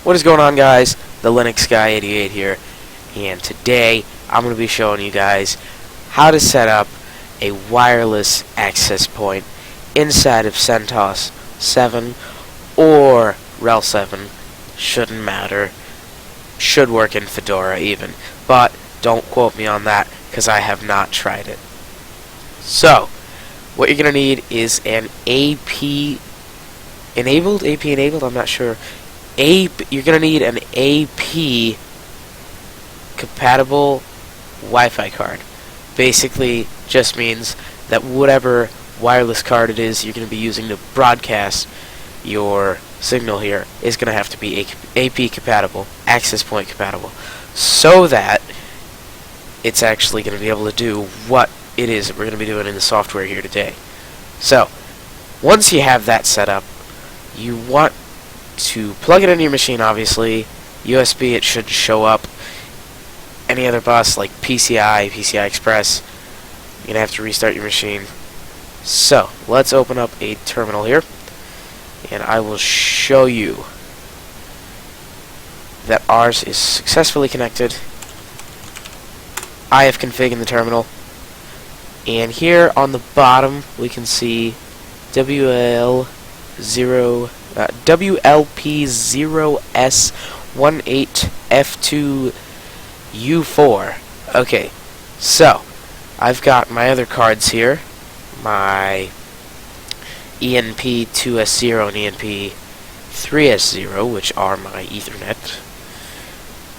What is going on, guys? The Linux Guy 88 here, and today I'm going to be showing you guys how to set up a wireless access point inside of CentOS 7 or RHEL 7. Shouldn't matter. Should work in Fedora even, but don't quote me on that because I have not tried it. So, what you're going to need is an AP enabled, I'm not sure. You're going to need an AP compatible Wi-Fi card. Basically just means that whatever wireless card it is you're going to be using to broadcast your signal here is going to have to be AP compatible, access point compatible, so that it's actually going to be able to do what it is that we're going to be doing in the software here today. So, once you have that set up, you want to plug it into your machine, obviously. USB, it should show up. Any other bus like PCI Express, you're going to have to restart your machine. So, let's open up a terminal here, and I will show you that ours is successfully connected. I have config in the terminal, and here on the bottom we can see WLP0S18F2U4. Okay, so I've got my other cards here, my ENP2S0 and ENP3S0, which are my Ethernet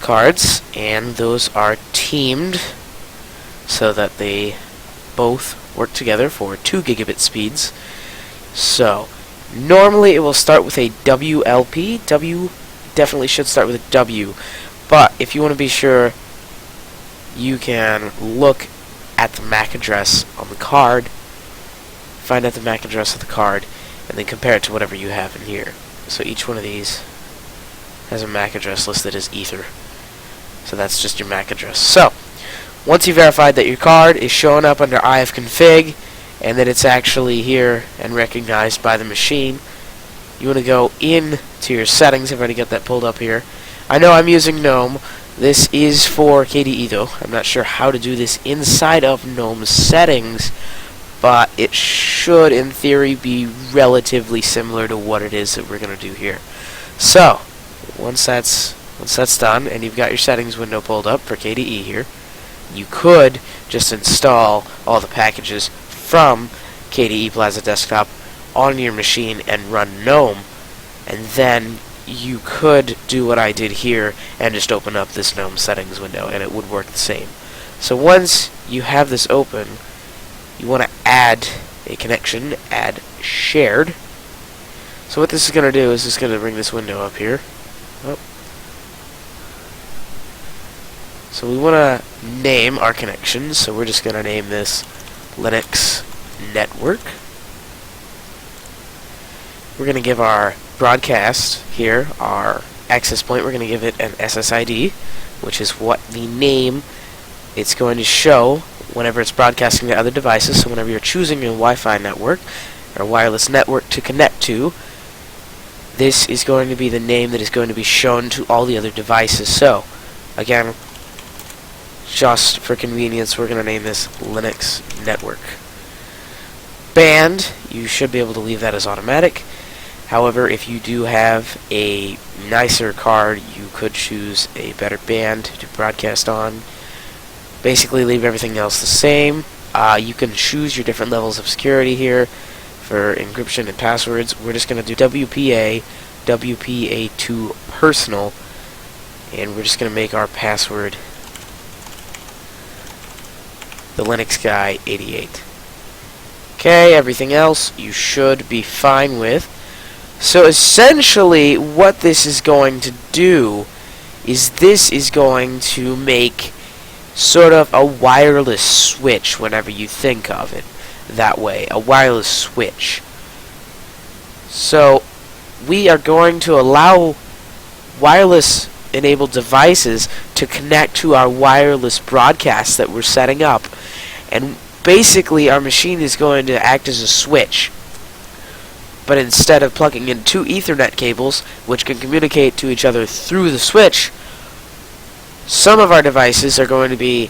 cards, and those are teamed so that they both work together for 2 gigabit speeds. So, normally it will start with a WLP. W definitely should start with a W. But if you want to be sure, you can look at the MAC address on the card, find out the MAC address of the card, and then compare it to whatever you have in here. So each one of these has a MAC address listed as Ether. So that's just your MAC address. So, once you verified that your card is showing up under ifconfig, and that it's actually here and recognized by the machine, you want to go in to your settings. I've already got that pulled up here. I know I'm using GNOME. This is for KDE though. I'm not sure how to do this inside of GNOME settings, but it should in theory be relatively similar to what it is that we're going to do here. So, once that's done and you've got your settings window pulled up for KDE here, you could just install all the packages from KDE Plaza Desktop on your machine and run GNOME, and then you could do what I did here and just open up this GNOME settings window and it would work the same. So once you have this open, you want to add a connection, add shared. So what this is going to do is it's going to bring this window up here. Oh. So we want to name our connection, so we're just going to name this Linux Network. We're going to give our broadcast here, our access point, we're going to give it an SSID, which is what the name it's going to show whenever it's broadcasting to other devices. So whenever you're choosing a Wi-Fi network or wireless network to connect to, this is going to be the name that is going to be shown to all the other devices. So, again, just for convenience, we're going to name this Linux Network. Band, you should be able to leave that as automatic. However, if you do have a nicer card, you could choose a better band to broadcast on. Basically, leave everything else the same. You can choose your different levels of security here for encryption and passwords. We're just going to do WPA, WPA2 personal, and we're just going to make our password the Linux Guy 88. Okay, everything else you should be fine with. So essentially what this is going to do is this is going to make sort of a wireless switch whenever you think of it that way, a wireless switch. So we are going to allow wireless enabled devices to connect to our wireless broadcast that we're setting up, and basically our machine is going to act as a switch. But instead of plugging in two Ethernet cables, which can communicate to each other through the switch, some of our devices are going to be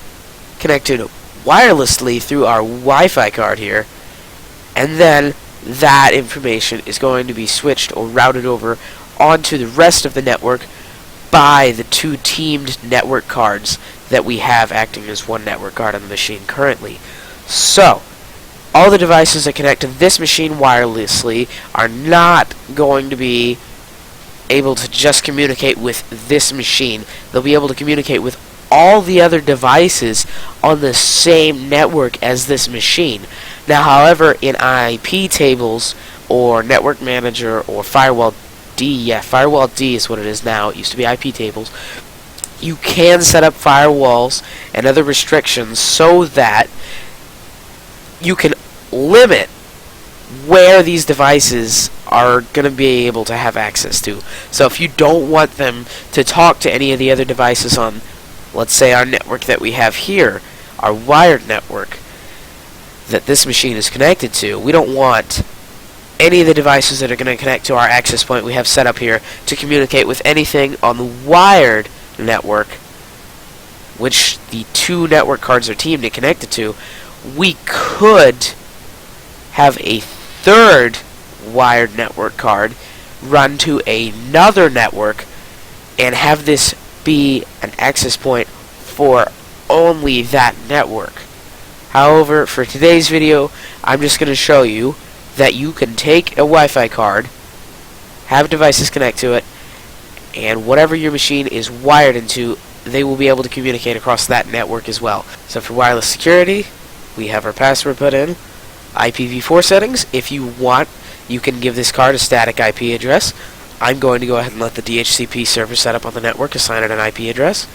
connected wirelessly through our Wi-Fi card here, and then that information is going to be switched or routed over onto the rest of the network by the two teamed network cards that we have acting as one network card on the machine currently. So, all the devices that connect to this machine wirelessly are not going to be able to just communicate with this machine. They'll be able to communicate with all the other devices on the same network as this machine. Now, however, in IP tables or Network Manager or Firewall D, Firewall D is what it is now. It used to be IP tables. You can set up firewalls and other restrictions so that you can limit where these devices are going to be able to have access to. So if you don't want them to talk to any of the other devices on, let's say, our network that we have here, our wired network that this machine is connected to, we don't want any of the devices that are going to connect to our access point we have set up here to communicate with anything on the wired network, which the two network cards are teamed and connected to. We could have a third wired network card run to another network and have this be an access point for only that network. However, for today's video, I'm just going to show you that you can take a Wi-Fi card, have devices connect to it, and whatever your machine is wired into, they will be able to communicate across that network as well. So for wireless security, we have our password put in, IPv4 settings. If you want, you can give this card a static IP address. I'm going to go ahead and let the DHCP server set up on the network assign it an IP address.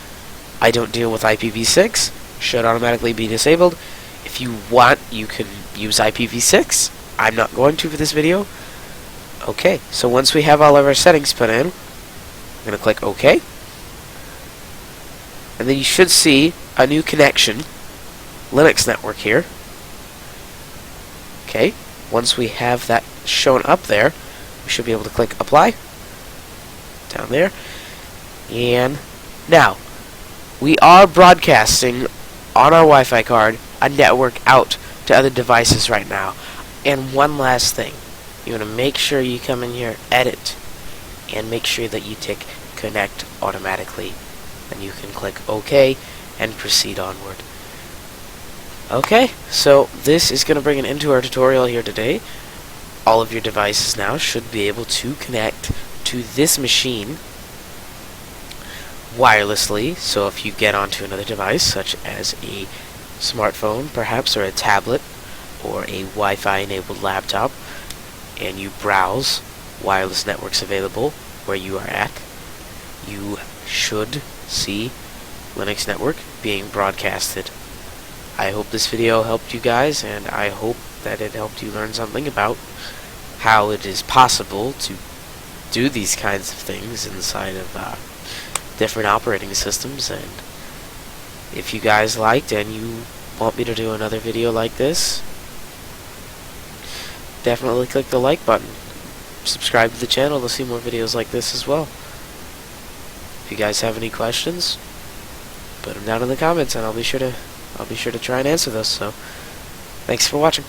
I don't deal with IPv6, should automatically be disabled. If you want, you can use IPv6. I'm not going to for this video. Okay, so once we have all of our settings put in, I'm going to click OK. And then you should see a new connection, Linux network here. Okay, once we have that shown up there, we should be able to click Apply. Down there. And now, we are broadcasting on our Wi-Fi card a network out to other devices right now. And one last thing, you want to make sure you come in here, edit, and make sure that you tick connect automatically. Then you can click OK and proceed onward. Okay, so this is going to bring an end to our tutorial here today. All of your devices now should be able to connect to this machine wirelessly. So if you get onto another device, such as a smartphone perhaps, or a tablet, or a Wi-Fi enabled laptop, and you browse wireless networks available where you are at, you should see Linux network being broadcasted. I hope this video helped you guys, and I hope that it helped you learn something about how it is possible to do these kinds of things inside of different operating systems. And if you guys liked and you want me to do another video like this, definitely click the like button. Subscribe to the channel to see more videos like this as well. If you guys have any questions, put them down in the comments and I'll be sure to try and answer those. So thanks for watching.